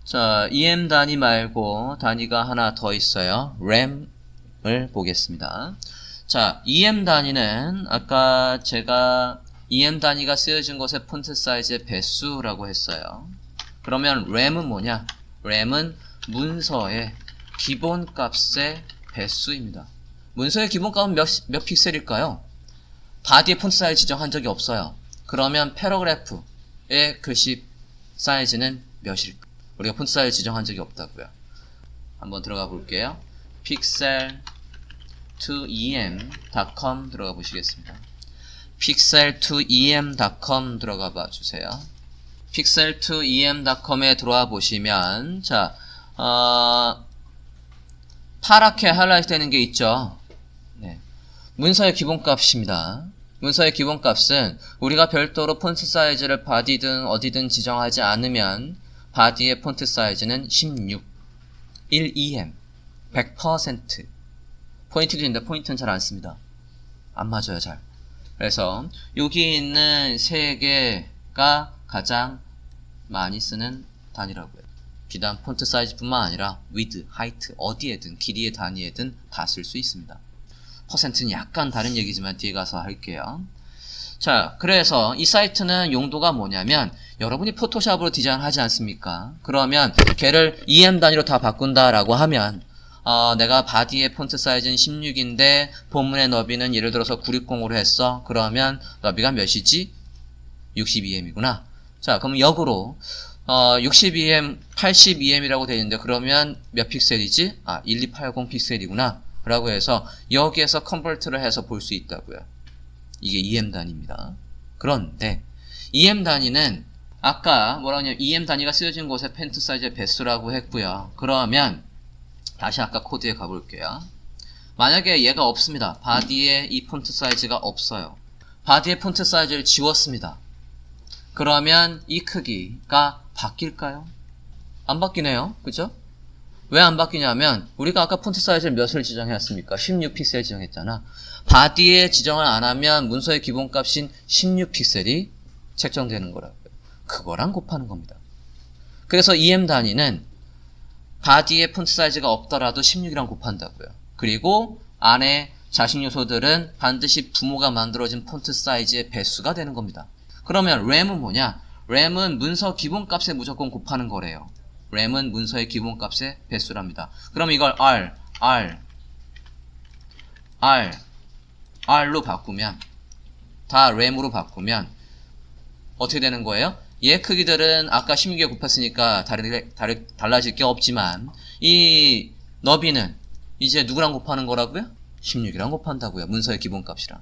자, EM 단위 말고 단위가 하나 더 있어요. RAM을 보겠습니다. 자, EM 단위는 아까 제가 EM 단위가 쓰여진 곳의 폰트 사이즈의 배수라고 했어요. 그러면 RAM은 뭐냐? RAM은 문서의 기본값의 배수입니다. 문서의 기본값은 몇 픽셀일까요? 바디의 폰트 사이즈 지정한 적이 없어요. 그러면 패러그래프의 글씨 사이즈는 몇일까? 우리가 폰트 사이즈 지정한 적이 없다고요. 한번 들어가 볼게요. pixel2em.com 들어가 보시겠습니다. pixel2em.com 들어가 봐 주세요. pixel2em.com에 들어와 보시면 자, 파랗게 하이라이트 되는 게 있죠. 네. 문서의 기본값입니다. 문서의 기본값은 우리가 별도로 폰트 사이즈를 바디든 어디든 지정하지 않으면 바디의 폰트 사이즈는 16, 1em, 100%. 포인트도 있는데 포인트는 잘 안 씁니다. 안 맞아요, 잘. 그래서 여기 있는 세 개가 가장 많이 쓰는 단위라고요. 비단 폰트 사이즈뿐만 아니라 width, height, 어디에든 길이의 단위에든 다 쓸 수 있습니다. 퍼센트는 약간 다른 얘기지만 뒤에 가서 할게요. 자, 그래서 이 사이트는 용도가 뭐냐면 여러분이 포토샵으로 디자인하지 않습니까? 그러면 걔를 EM 단위로 다 바꾼다라고 하면 내가 바디의 폰트 사이즈는 16인데 본문의 너비는 예를 들어서 960으로 했어. 그러면 너비가 몇이지? 62em이구나. 자, 그럼 역으로 62em, 82em이라고 되어 있는데 그러면 몇 픽셀이지? 1280 픽셀이구나. 라고 해서 여기에서 컨버트를 해서 볼 수 있다고요. 이게 EM 단위입니다. 그런데 EM 단위는 아까 뭐라고 하냐면 EM 단위가 쓰여진 곳에 폰트 사이즈의 배수라고 했고요. 그러면 다시 아까 코드에 가볼게요. 만약에 얘가 없습니다. 바디에 이 폰트 사이즈가 없어요. 바디의 폰트 사이즈를 지웠습니다. 그러면 이 크기가 바뀔까요? 안 바뀌네요. 그죠? 왜 안 바뀌냐면 우리가 아까 폰트 사이즈를 몇을 지정했습니까? 16픽셀 지정했잖아. 바디에 지정을 안 하면 문서의 기본값인 16픽셀이 책정되는 거라고요. 그거랑 곱하는 겁니다. 그래서 EM 단위는 바디에 폰트 사이즈가 없더라도 16이랑 곱한다고요. 그리고 안에 자식 요소들은 반드시 부모가 만들어진 폰트 사이즈의 배수가 되는 겁니다. 그러면 RAM은 뭐냐? RAM은 문서 기본값에 무조건 곱하는 거래요. RAM은 문서의 기본값의 배수랍니다. 그럼 이걸 R로 바꾸면 다 RAM으로 바꾸면 어떻게 되는 거예요? 얘 크기들은 아까 16에 곱했으니까 달라질 게 없지만 이 너비는 이제 누구랑 곱하는 거라고요? 16이랑 곱한다고요. 문서의 기본값이랑.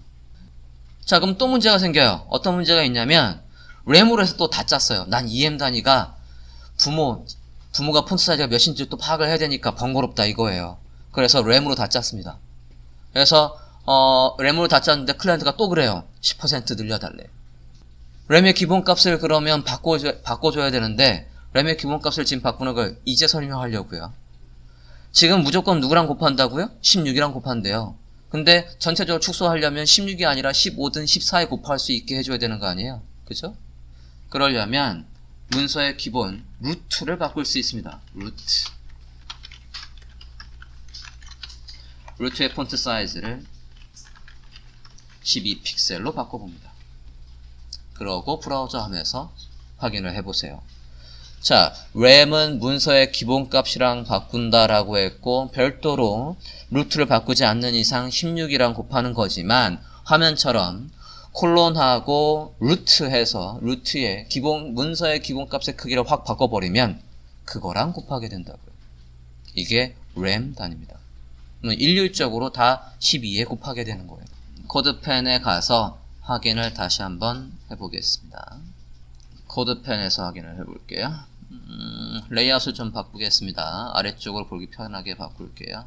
자, 그럼 또 문제가 생겨요. 어떤 문제가 있냐면 RAM으로 해서 또 다 짰어요. 난 EM 단위가 부모가 폰트 사이즈가 몇인지 또 파악을 해야 되니까 번거롭다 이거예요. 그래서 RAM으로 다 짰습니다. 그래서 RAM으로 다 짰는데 클라이언트가 또 그래요. 10% 늘려달래. 램의 기본값을 그러면 바꿔줘야 되는데 램의 기본값을 지금 바꾸는 걸 이제 설명하려고요. 지금 무조건 누구랑 곱한다고요? 16이랑 곱한대요. 근데 전체적으로 축소하려면 16이 아니라 15든 14에 곱할 수 있게 해줘야 되는 거 아니에요? 그죠? 그러려면 문서의 기본 루트를 바꿀 수 있습니다. 루트의 폰트 사이즈를 12픽셀로 바꿔봅니다. 그러고 브라우저 하면서 확인을 해보세요. 자, RAM은 문서의 기본값이랑 바꾼다라고 했고 별도로 루트를 바꾸지 않는 이상 16이랑 곱하는 거지만 화면처럼 콜론하고 루트 해서 루트의 문서의 기본값의 크기를 확 바꿔버리면 그거랑 곱하게 된다고요. 이게 RAM 단위입니다. 일률적으로 다 12에 곱하게 되는 거예요. 코드펜에 가서 확인을 다시 한번 해보겠습니다. 코드펜에서 확인을 해볼게요. 레이아웃을 좀 바꾸겠습니다. 아래쪽으로 보기 편하게 바꿀게요.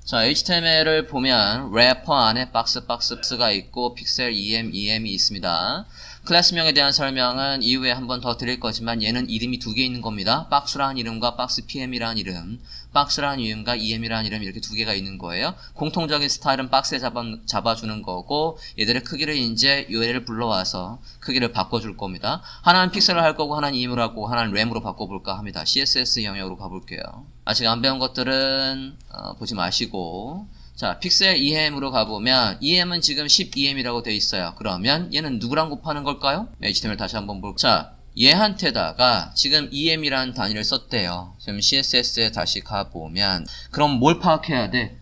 자, HTML을 보면 래퍼 안에 박스가 있고 픽셀 EM이 있습니다. 클래스명에 대한 설명은 이후에 한 번 더 드릴 거지만 얘는 이름이 두 개 있는 겁니다. 박스라는 이름과 박스 PM이라는 이름, 박스라는 이름과 EM이라는 이름 이렇게 두 개가 있는 거예요. 공통적인 스타일은 박스에 잡아주는 거고 얘들의 크기를 이제 얘를 불러와서 크기를 바꿔줄 겁니다. 하나는 픽셀로 할 거고 하나는 EM으로 하고 하나는 램으로 바꿔볼까 합니다. CSS 영역으로 가볼게요. 아직 안 배운 것들은 보지 마시고 자, 픽셀 EM으로 가보면 EM은 지금 10EM이라고 돼 있어요. 그러면 얘는 누구랑 곱하는 걸까요? HTML 다시 한번 볼게요. 자, 얘한테다가 지금 EM이라는 단위를 썼대요. 지금 CSS에 다시 가보면 그럼 뭘 파악해야 돼?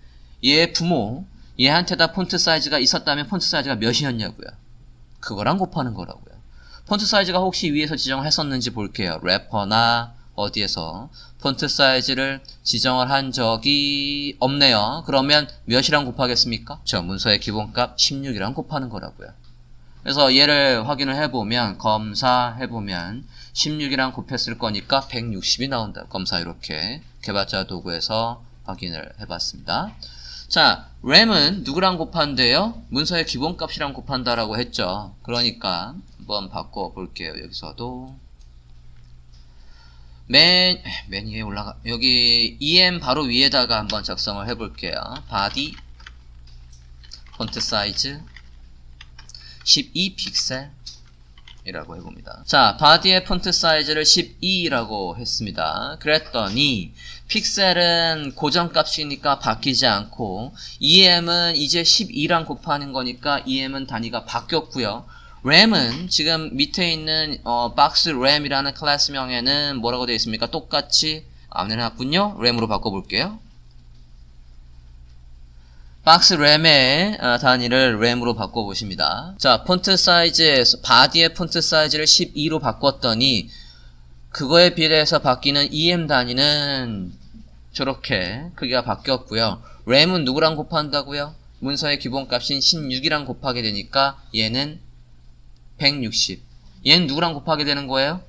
얘 부모, 얘한테다 폰트 사이즈가 있었다면 폰트 사이즈가 몇이었냐고요. 그거랑 곱하는 거라고요. 폰트 사이즈가 혹시 위에서 지정을 했었는지 볼게요. 래퍼나 어디에서 폰트 사이즈를 지정을 한 적이 없네요. 그러면 몇이랑 곱하겠습니까? 저 문서의 기본값 16이랑 곱하는 거라고요. 그래서 얘를 확인을 해보면 검사해보면 16이랑 곱했을 거니까 160이 나온다. 검사 이렇게 개발자 도구에서 확인을 해봤습니다. 자, 램은 누구랑 곱한대요? 문서의 기본값이랑 곱한다라고 했죠. 그러니까 한번 바꿔볼게요. 여기서도 맨 위에 올라가 여기 EM 바로 위에다가 한번 작성을 해볼게요. body 폰트 사이즈 12 픽셀 이라고 해봅니다. 자, body의 폰트 사이즈를 12라고 했습니다. 그랬더니 픽셀은 고정값이니까 바뀌지 않고 EM은 이제 12랑 곱하는 거니까 EM은 단위가 바뀌었고요. 램은 지금 밑에 있는 박스 램이라는 클래스명에는 뭐라고 되어 있습니까? 똑같이 안 해놨군요. 램으로 바꿔볼게요. 박스 램의 단위를 램으로 바꿔보십니다. 자, 폰트 사이즈에서 바디의 폰트 사이즈를 12로 바꿨더니 그거에 비례해서 바뀌는 EM 단위는 저렇게 크기가 바뀌었고요. 램은 누구랑 곱한다고요? 문서의 기본값인 16이랑 곱하게 되니까 얘는 160. 얘는 누구랑 곱하게 되는 거예요?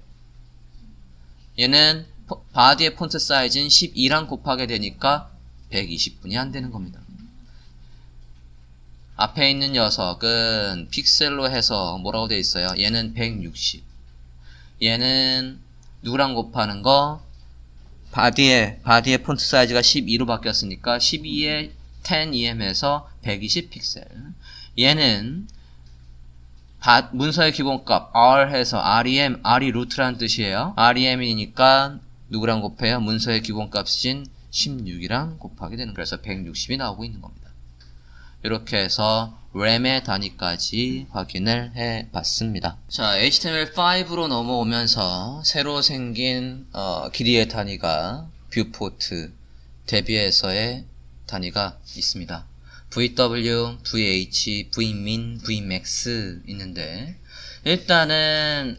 얘는 바디의 폰트 사이즈인 12랑 곱하게 되니까 120분이 안 되는 겁니다. 앞에 있는 녀석은 픽셀로 해서 뭐라고 되어 있어요? 얘는 160. 얘는 누구랑 곱하는 거? 바디의 폰트 사이즈가 12로 바뀌었으니까 12에 10EM에서 120 픽셀. 얘는 문서의 기본값 R 해서 REM, R이 루트라는 뜻이에요. REM이니까 누구랑 곱해요? 문서의 기본값인 16이랑 곱하게 되는 거예요. 그래서 160이 나오고 있는 겁니다. 이렇게 해서 램의 단위까지 확인을 해 봤습니다. 자, HTML5로 넘어오면서 새로 생긴 길이의 단위가 뷰포트 대비해서의 단위가 있습니다. VW, VH, Vmin, Vmax 있는데 일단은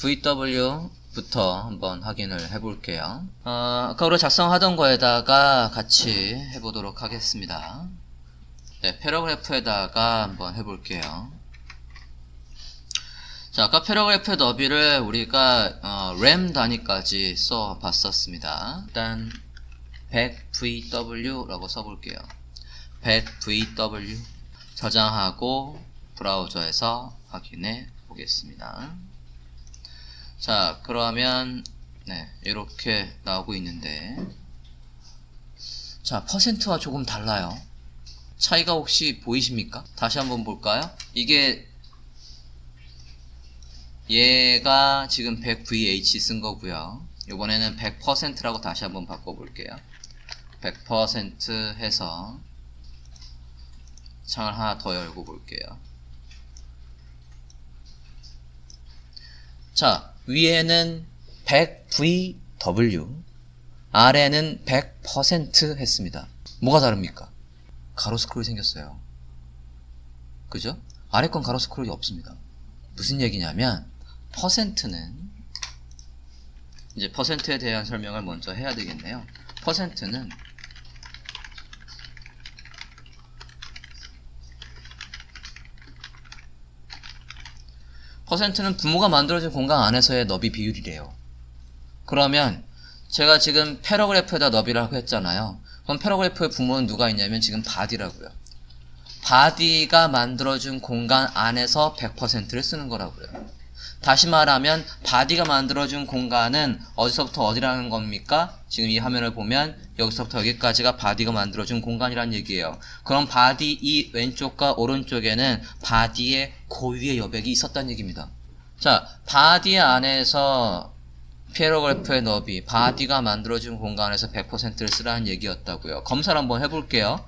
VW부터 한번 확인을 해볼게요. 아까 우리가 작성하던 거에다가 같이 해보도록 하겠습니다. 네, 패러그래프에다가 한번 해볼게요. 자, 아까 패러그래프의 너비를 우리가 램 단위까지 써 봤었습니다. 일단 100VW라고 써볼게요. 100VW 저장하고 브라우저에서 확인해 보겠습니다. 자, 그러면 네, 이렇게 나오고 있는데 자, 퍼센트와 조금 달라요. 차이가 혹시 보이십니까? 다시 한번 볼까요? 이게 얘가 지금 100VH 쓴 거고요. 이번에는 100%라고 다시 한번 바꿔볼게요. 100% 해서 창을 하나 더 열고 볼게요. 자, 위에는 100VW, 아래는 100% 했습니다. 뭐가 다릅니까? 가로 스크롤이 생겼어요. 그죠? 아래 건 가로 스크롤이 없습니다. 무슨 얘기냐면 퍼센트는 이제 퍼센트에 대한 설명을 먼저 해야 되겠네요. 퍼센트는 부모가 만들어진 공간 안에서의 너비 비율이래요. 그러면 제가 지금 패러그래프에다 너비라고 했잖아요. 그럼 패러그래프의 부모는 누가 있냐면 지금 body라고요. 바디가 만들어준 공간 안에서 100%를 쓰는 거라고요. 다시 말하면 바디가 만들어준 공간은 어디서부터 어디라는 겁니까? 지금 이 화면을 보면 여기서부터 여기까지가 바디가 만들어준 공간이란 얘기예요. 그럼 바디 이 왼쪽과 오른쪽에는 바디의 고유의 여백이 있었다는 얘기입니다. 자, 바디 안에서 패러그래프의 너비, 바디가 만들어준 공간에서 100%를 쓰라는 얘기였다고요. 검사를 한번 해볼게요.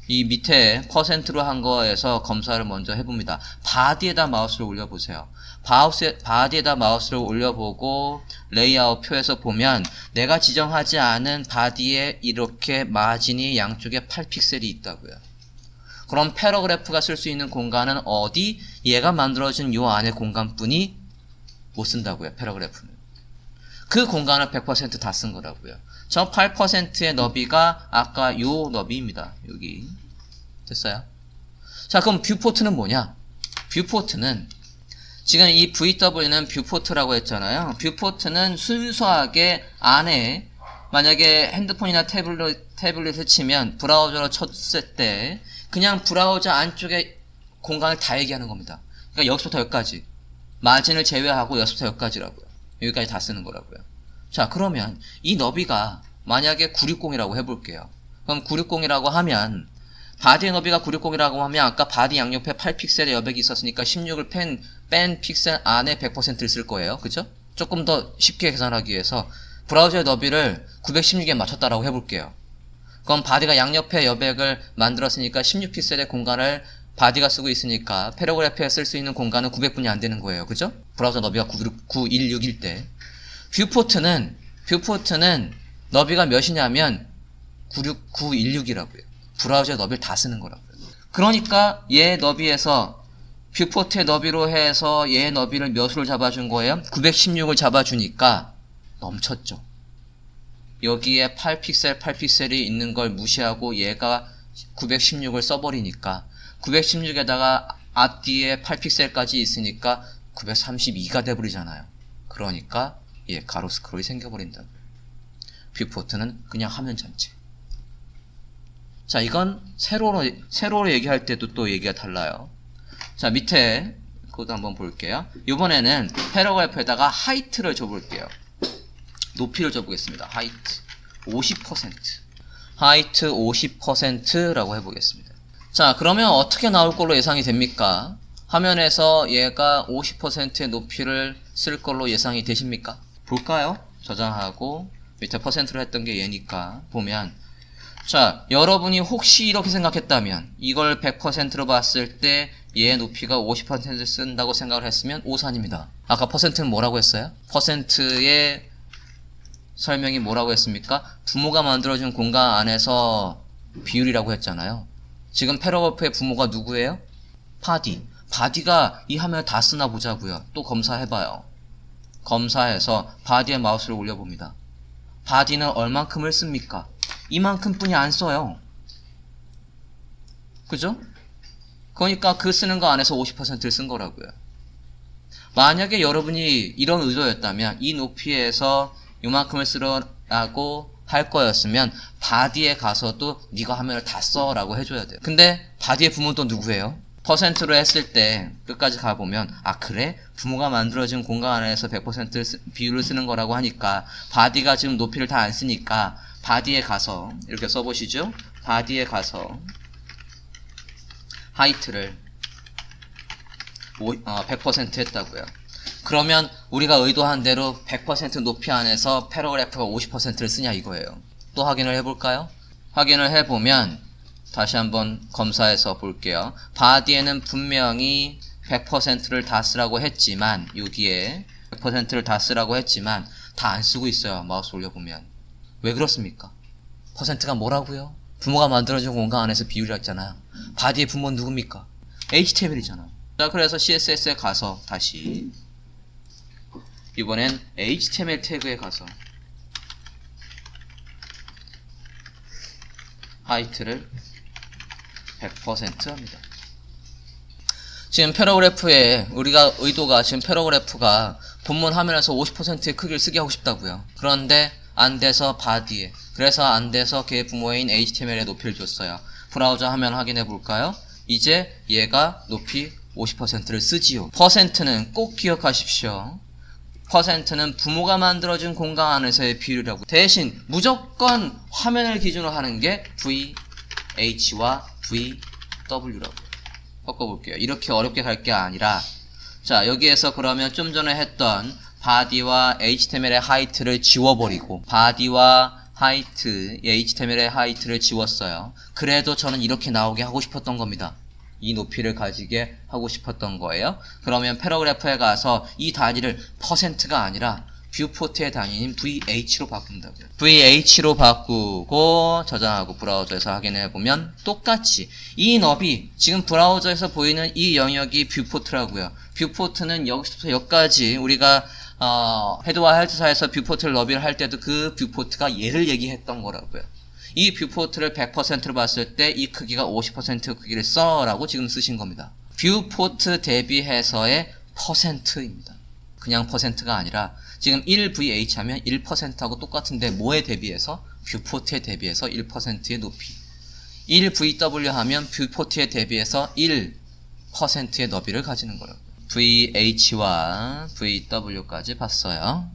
이 밑에 퍼센트로 한 거에서 검사를 먼저 해봅니다. 바디에다 마우스를 올려보세요. 바디에다 마우스를 올려보고 레이아웃 표에서 보면 내가 지정하지 않은 바디에 이렇게 마진이 양쪽에 8픽셀이 있다고요. 그럼 패러그래프가 쓸 수 있는 공간은 어디? 얘가 만들어진 요 안의 공간뿐이 못 쓴다고요. 패러그래프는. 그 공간을 100% 다 쓴 거라고요. 저 8%의 너비가 아까 요 너비입니다. 여기. 됐어요? 자, 그럼 뷰포트는 뭐냐? 뷰포트는 지금 이 VW는 뷰포트라고 했잖아요. 뷰포트는 순수하게 안에 만약에 핸드폰이나 태블릿을 치면 브라우저로 쳤을 때 그냥 브라우저 안쪽에 공간을 다 얘기하는 겁니다. 그러니까 여기서부터 여기까지. 마진을 제외하고 여기서부터 여기까지라고요. 여기까지 다 쓰는 거라고요. 자, 그러면 이 너비가 만약에 960이라고 해볼게요. 그럼 960이라고 하면 바디의 너비가 960이라고 하면 아까 바디 양옆에 8픽셀의 여백이 있었으니까 16을 뺀 픽셀 안에 100%를 쓸 거예요. 그죠? 조금 더 쉽게 계산하기 위해서 브라우저의 너비를 916에 맞췄다라고 해볼게요. 그럼 바디가 양옆에 여백을 만들었으니까 16픽셀의 공간을 바디가 쓰고 있으니까 패러그래프에 쓸 수 있는 공간은 900분이 안 되는 거예요. 그죠? 브라우저 너비가 916일 때. 뷰포트는 너비가 몇이냐면 916이라고요. 브라우저의 너비를 다 쓰는 거라고요. 그러니까 얘 너비에서 뷰포트의 너비로 해서 얘 너비를 몇으로 잡아준 거예요? 916을 잡아주니까 넘쳤죠. 여기에 8픽셀이 있는 걸 무시하고 얘가 916을 써버리니까 916에다가 앞뒤에 8픽셀까지 있으니까 932가 돼버리잖아요. 그러니까 가로 스크롤이 생겨버린다고요. 뷰포트는 그냥 화면 전체. 자, 이건 세로로 얘기할 때도 또 얘기가 달라요. 자, 밑에 그것도 한번 볼게요. 이번에는 패러그래프에다가 하이트를 줘볼게요. 높이를 줘보겠습니다. 하이트 50%. 하이트 50%라고 해보겠습니다. 자, 그러면 어떻게 나올 걸로 예상이 됩니까? 화면에서 얘가 50%의 높이를 쓸 걸로 예상이 되십니까? 볼까요? 저장하고 밑에 퍼센트로 했던 게 얘니까 보면, 자, 여러분이 혹시 이렇게 생각했다면 이걸 100%로 봤을 때 얘 높이가 50% 쓴다고 생각을 했으면 오산입니다. 아까 퍼센트는 뭐라고 했어요? 퍼센트의 설명이 뭐라고 했습니까? 부모가 만들어준 공간 안에서 비율이라고 했잖아요. 지금 패러그래프의 부모가 누구예요? 바디가 이 화면을 다 쓰나 보자고요. 또 검사해봐요. 검사해서 바디에 마우스를 올려봅니다. 바디는 얼만큼을 씁니까? 이만큼뿐이 안 써요. 그죠? 그러니까 그 쓰는 거 안에서 50%를 쓴 거라고요. 만약에 여러분이 이런 의도였다면 이 높이에서 이만큼을 쓰라고 할 거였으면 바디에 가서도 네가 화면을 다 써라고 해줘야 돼요. 근데 바디의 부모는 또 누구예요? 퍼센트로 했을 때 끝까지 가보면 아 그래? 부모가 만들어진 공간 안에서 100% 비율을 쓰는 거라고 하니까 바디가 지금 높이를 다 안 쓰니까 바디에 가서 이렇게 써보시죠. 바디에 가서 하이트를 100% 했다고요. 그러면 우리가 의도한 대로 100% 높이 안에서 패러그래프가 50%를 쓰냐 이거예요. 또 확인을 해볼까요? 확인을 해보면 다시 한번 검사해서 볼게요. 바디에는 분명히 100%를 다 쓰라고 했지만 여기에 100%를 다 쓰라고 했지만 다 안 쓰고 있어요. 마우스 올려보면. 왜 그렇습니까? 퍼센트가 뭐라고요? 부모가 만들어준 공간 안에서 비율이라 했잖아요. 바디의 부모는 누굽니까? HTML이잖아. 자, 그래서 CSS에 가서 다시 이번엔 HTML 태그에 가서 하이트를 100% 합니다. 지금 패러그래프에 우리가 의도가 지금 패러그래프가 본문 화면에서 50%의 크기를 쓰게 하고 싶다고요. 그런데 안 돼서 바디에, 그래서 안 돼서 걔 부모인 HTML에 높이를 줬어요. 브라우저 화면 확인해 볼까요? 이제 얘가 높이 50%를 쓰지요. 퍼센트는 꼭 기억하십시오. 퍼센트는 부모가 만들어준 공간 안에서의 비율이라고. 대신 무조건 화면을 기준으로 하는 게 VH와 VW라고. 바꿔볼게요. 이렇게 어렵게 갈 게 아니라, 자, 여기에서 그러면 좀 전에 했던 body와 HTML의 하이트를 지워버리고, body와 하이트, HTML의 하이트를 지웠어요. 그래도 저는 이렇게 나오게 하고 싶었던 겁니다. 이 높이를 가지게 하고 싶었던 거예요. 그러면 패러그래프에 가서 이 단위를 퍼센트가 아니라 뷰포트의 단위인 VH로 바꾼다고요. VH로 바꾸고 저장하고 브라우저에서 확인해보면 똑같이 이 너비, 지금 브라우저에서 보이는 이 영역이 뷰포트라고요. 뷰포트는 여기서부터 여기까지 우리가 헤드와 헤드 사이에서 뷰포트를 너비를 할 때도 그 뷰포트가 얘를 얘기했던 거라고요. 이 뷰포트를 100%로 봤을 때 이 크기가 50% 크기를 써라고 지금 쓰신 겁니다. 뷰포트 대비해서의 퍼센트입니다. 그냥 퍼센트가 아니라 지금 1VH 하면 1%하고 똑같은데 뭐에 대비해서? 뷰포트에 대비해서 1%의 높이. 1VW 하면 뷰포트에 대비해서 1%의 너비를 가지는 거예요. VH와 VW까지 봤어요.